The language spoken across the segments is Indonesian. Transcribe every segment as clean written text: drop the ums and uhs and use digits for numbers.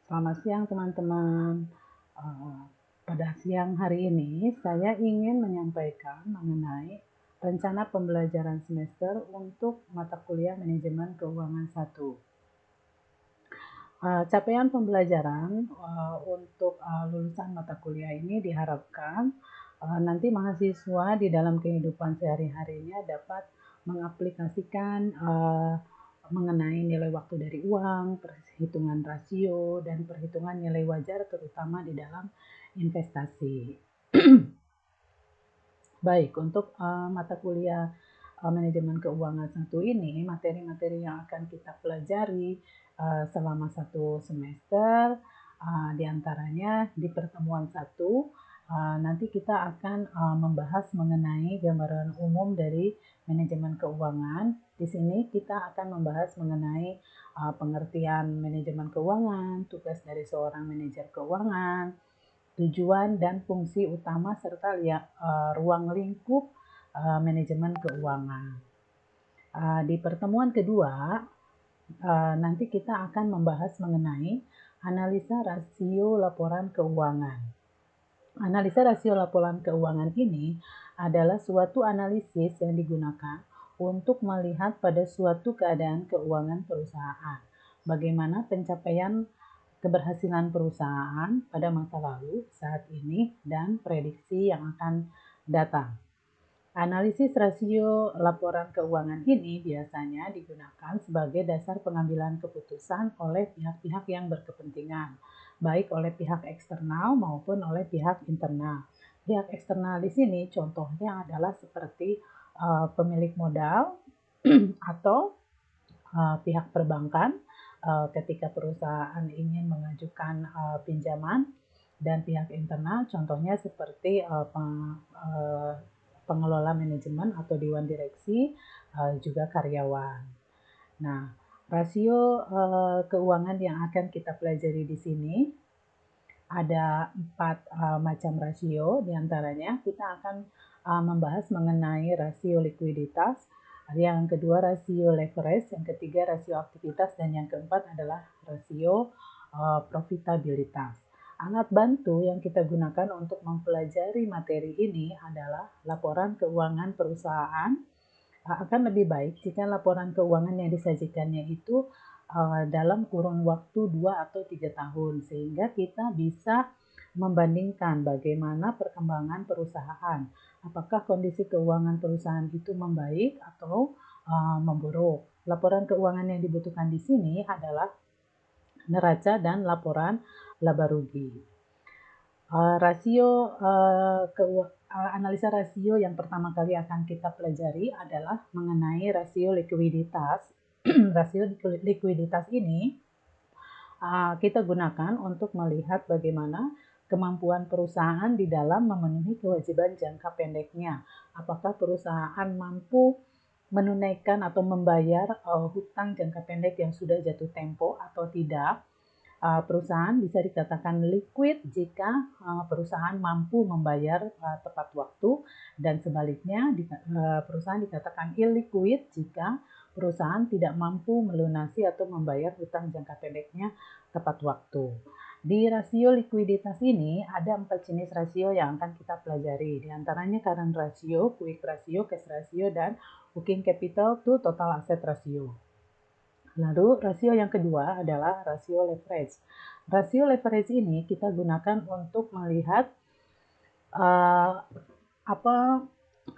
Selamat siang teman-teman. Eh, Pada siang hari ini saya ingin menyampaikan mengenai rencana pembelajaran semester untuk mata kuliah manajemen keuangan 1. Capaian pembelajaran untuk lulusan mata kuliah ini diharapkan nanti mahasiswa di dalam kehidupan sehari-harinya dapat mengaplikasikan mengenai nilai waktu dari uang, perhitungan rasio, dan perhitungan nilai wajar terutama di dalam investasi. Baik, untuk mata kuliah manajemen keuangan 1 ini, materi-materi yang akan kita pelajari selama 1 semester, diantaranya di pertemuan 1, nanti kita akan membahas mengenai gambaran umum dari manajemen keuangan. Di sini kita akan membahas mengenai pengertian manajemen keuangan, tugas dari seorang manajer keuangan, tujuan dan fungsi utama serta ruang lingkup manajemen keuangan. Di pertemuan kedua, nanti kita akan membahas mengenai analisa rasio laporan keuangan. Analisa rasio laporan keuangan ini adalah suatu analisis yang digunakan untuk melihat pada suatu keadaan keuangan perusahaan, bagaimana pencapaian keberhasilan perusahaan pada masa lalu, saat ini, dan prediksi yang akan datang. Analisis rasio laporan keuangan ini biasanya digunakan sebagai dasar pengambilan keputusan oleh pihak-pihak yang berkepentingan, baik oleh pihak eksternal maupun oleh pihak internal. Pihak eksternal di sini contohnya adalah seperti pemilik modal atau pihak perbankan ketika perusahaan ingin mengajukan pinjaman, dan pihak internal contohnya seperti pengelola manajemen atau dewan direksi, juga karyawan. Nah, rasio keuangan yang akan kita pelajari di sini ada 4 macam rasio. Diantaranya kita akan membahas mengenai rasio likuiditas, yang kedua rasio leverage, yang ketiga rasio aktivitas, dan yang keempat adalah rasio profitabilitas. Alat bantu yang kita gunakan untuk mempelajari materi ini adalah laporan keuangan perusahaan. Akan lebih baik jika laporan keuangan yang disajikannya itu dalam kurun waktu 2 atau 3 tahun, sehingga kita bisa membandingkan bagaimana perkembangan perusahaan. Apakah kondisi keuangan perusahaan itu membaik atau memburuk. Laporan keuangan yang dibutuhkan di sini adalah neraca dan laporan laba rugi. Analisa rasio yang pertama kali akan kita pelajari adalah mengenai rasio likuiditas. Rasio likuiditas ini kita gunakan untuk melihat bagaimana kemampuan perusahaan di dalam memenuhi kewajiban jangka pendeknya. Apakah perusahaan mampu menunaikan atau membayar hutang jangka pendek yang sudah jatuh tempo atau tidak. Perusahaan bisa dikatakan liquid jika perusahaan mampu membayar tepat waktu, dan sebaliknya perusahaan dikatakan illiquid jika perusahaan tidak mampu melunasi atau membayar hutang jangka pendeknya tepat waktu. Di rasio likuiditas ini ada 4 jenis rasio yang akan kita pelajari. Di antaranya current ratio, quick ratio, cash ratio, dan working capital to total asset ratio. Lalu rasio yang kedua adalah rasio leverage. Rasio leverage ini kita gunakan untuk melihat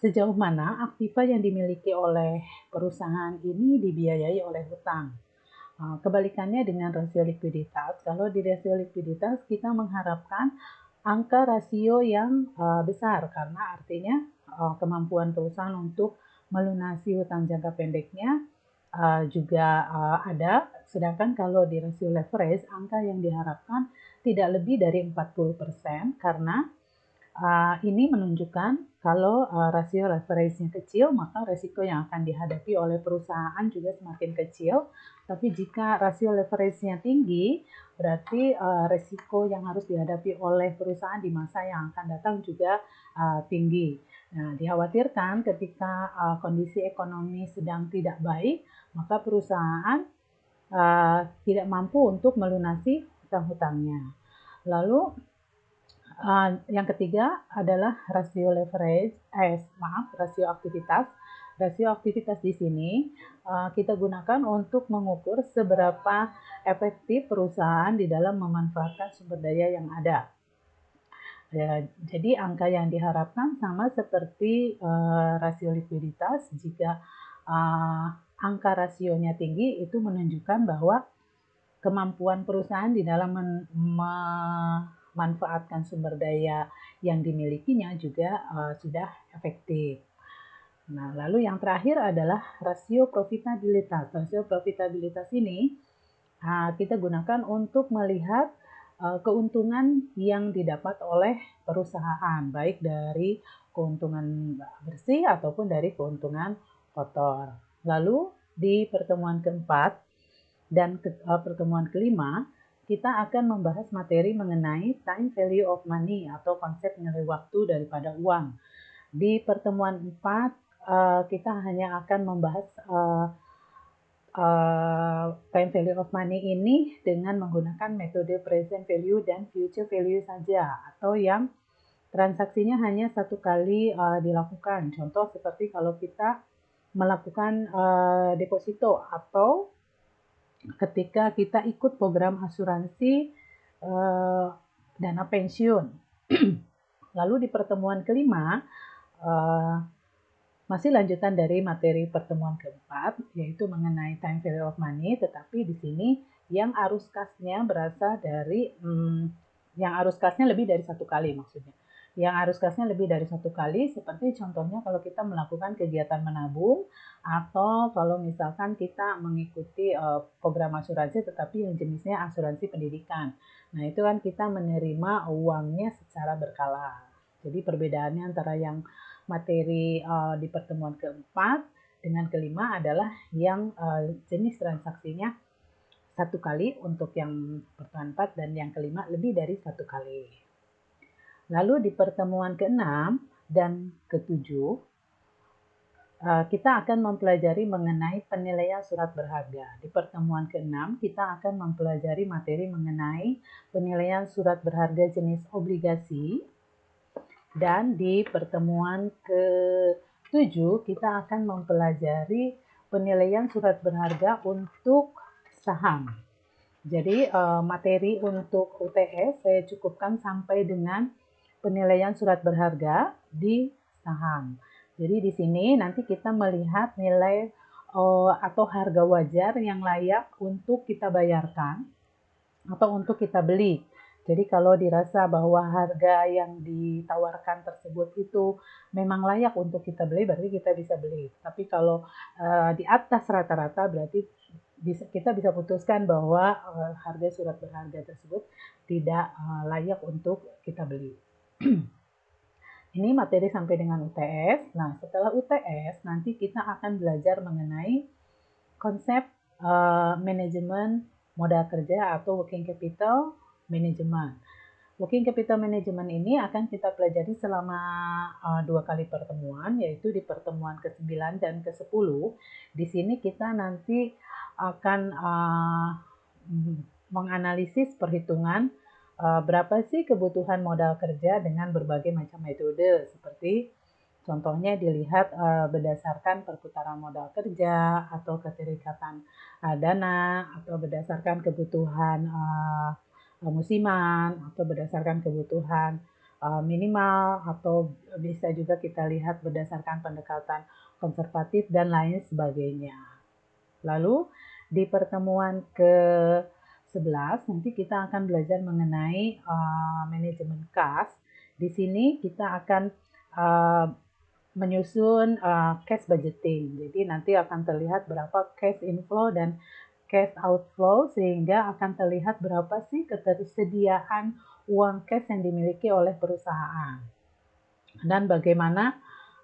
sejauh mana aktiva yang dimiliki oleh perusahaan ini dibiayai oleh hutang. Kebalikannya dengan rasio likuiditas, kalau di rasio likuiditas kita mengharapkan angka rasio yang besar, karena artinya kemampuan perusahaan untuk melunasi hutang jangka pendeknya juga ada. Sedangkan kalau di rasio leverage, angka yang diharapkan tidak lebih dari 40%, karena ini menunjukkan kalau rasio leverage-nya kecil, maka risiko yang akan dihadapi oleh perusahaan juga semakin kecil. Tapi jika rasio leverage-nya tinggi, berarti risiko yang harus dihadapi oleh perusahaan di masa yang akan datang juga tinggi. Nah, dikhawatirkan ketika kondisi ekonomi sedang tidak baik, maka perusahaan tidak mampu untuk melunasi hutang-hutangnya. Lalu yang ketiga adalah rasio leverage, rasio aktivitas. Rasio aktivitas di sini kita gunakan untuk mengukur seberapa efektif perusahaan di dalam memanfaatkan sumber daya yang ada. Ya, jadi angka yang diharapkan sama seperti rasio likuiditas. Jika angka rasionya tinggi, itu menunjukkan bahwa kemampuan perusahaan di dalam memanfaatkan sumber daya yang dimilikinya juga sudah efektif. Nah, lalu yang terakhir adalah rasio profitabilitas. Rasio profitabilitas ini kita gunakan untuk melihat keuntungan yang didapat oleh perusahaan, baik dari keuntungan bersih ataupun dari keuntungan kotor. Lalu di pertemuan keempat dan pertemuan kelima, kita akan membahas materi mengenai time value of money atau konsep nilai waktu daripada uang. Di pertemuan 4, kita hanya akan membahas time value of money ini dengan menggunakan metode present value dan future value saja, atau yang transaksinya hanya satu kali dilakukan. Contoh seperti kalau kita melakukan deposito atau ketika kita ikut program asuransi dana pensiun. Lalu di pertemuan kelima, masih lanjutan dari materi pertemuan keempat, yaitu mengenai time value of money, tetapi di sini yang arus kasnya berasal dari, yang arus kasnya lebih dari satu kali maksudnya. Yang arus kasnya lebih dari satu kali, seperti contohnya kalau kita melakukan kegiatan menabung, atau kalau misalkan kita mengikuti program asuransi tetapi yang jenisnya asuransi pendidikan. Nah, itu kan kita menerima uangnya secara berkala. Jadi perbedaannya antara yang materi di pertemuan keempat dengan kelima adalah yang jenis transaksinya satu kali untuk yang pertemuan 4 dan yang kelima lebih dari satu kali. Lalu di pertemuan keenam dan ketujuh, kita akan mempelajari mengenai penilaian surat berharga. Di pertemuan keenam, kita akan mempelajari materi mengenai penilaian surat berharga jenis obligasi. Dan di pertemuan ke-7, kita akan mempelajari penilaian surat berharga untuk saham. Jadi materi untuk UTS saya cukupkan sampai dengan penilaian surat berharga di saham. Jadi di sini nanti kita melihat nilai atau harga wajar yang layak untuk kita bayarkan atau untuk kita beli. Jadi kalau dirasa bahwa harga yang ditawarkan tersebut itu memang layak untuk kita beli, berarti kita bisa beli. Tapi kalau di atas rata-rata berarti kita bisa putuskan bahwa harga surat berharga tersebut tidak layak untuk kita beli. Ini materi sampai dengan UTS. Nah, setelah UTS nanti kita akan belajar mengenai konsep manajemen modal kerja atau working capital management. Working capital management ini akan kita pelajari selama 2 kali pertemuan, yaitu di pertemuan ke-9 dan ke-10. Di sini kita nanti akan menganalisis perhitungan berapa sih kebutuhan modal kerja dengan berbagai macam metode, seperti contohnya dilihat berdasarkan perputaran modal kerja atau keterikatan dana, atau berdasarkan kebutuhan musiman, atau berdasarkan kebutuhan minimal, atau bisa juga kita lihat berdasarkan pendekatan konservatif dan lain sebagainya. Lalu di pertemuan ke-11 nanti kita akan belajar mengenai manajemen kas. Di sini kita akan menyusun cash budgeting. Jadi nanti akan terlihat berapa cash inflow dan cash outflow, sehingga akan terlihat berapa sih ketersediaan uang cash yang dimiliki oleh perusahaan. Dan bagaimana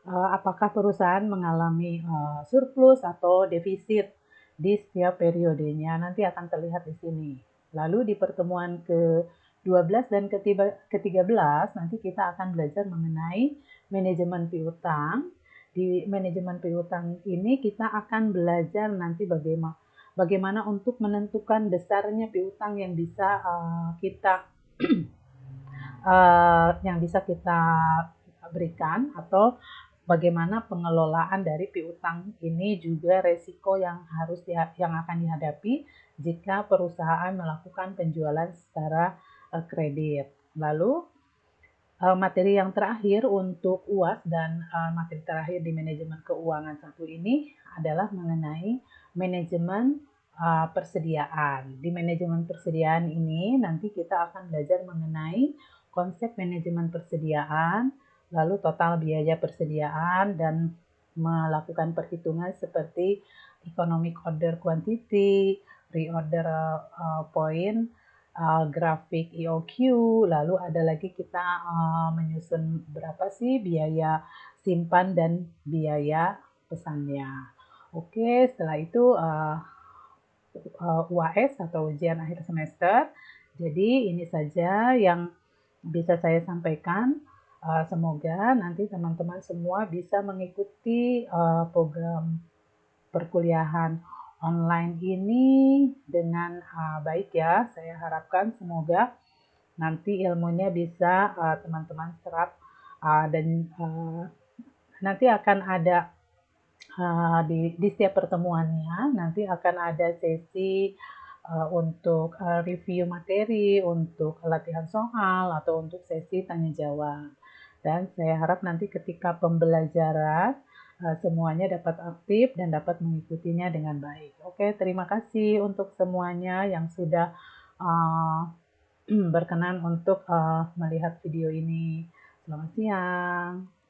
apakah perusahaan mengalami surplus atau defisit di setiap periodenya, nanti akan terlihat di sini. Lalu di pertemuan ke-12 dan ke-13 nanti kita akan belajar mengenai manajemen piutang. Di manajemen piutang ini kita akan belajar nanti bagaimana bagaimana untuk menentukan besarnya piutang yang bisa kita berikan, atau bagaimana pengelolaan dari piutang ini juga resiko yang akan dihadapi jika perusahaan melakukan penjualan secara kredit. Lalu materi yang terakhir untuk UAS dan materi terakhir di manajemen keuangan 1 ini adalah mengenai manajemen persediaan. Di manajemen persediaan ini nanti kita akan belajar mengenai konsep manajemen persediaan, lalu total biaya persediaan, dan melakukan perhitungan seperti economic order quantity, reorder point, grafik EOQ, lalu ada lagi kita menyusun berapa sih biaya simpan dan biaya pesannya. Oke, setelah itu UAS atau ujian akhir semester. Jadi ini saja yang bisa saya sampaikan. Semoga nanti teman-teman semua bisa mengikuti program perkuliahan online ini dengan baik ya. Saya harapkan semoga nanti ilmunya bisa teman-teman serap dan nanti akan ada di setiap pertemuannya nanti akan ada sesi untuk review materi, untuk latihan soal, atau untuk sesi tanya jawab. Dan saya harap nanti ketika pembelajaran semuanya dapat aktif dan dapat mengikutinya dengan baik. Oke, terima kasih untuk semuanya yang sudah berkenan untuk melihat video ini. Selamat siang.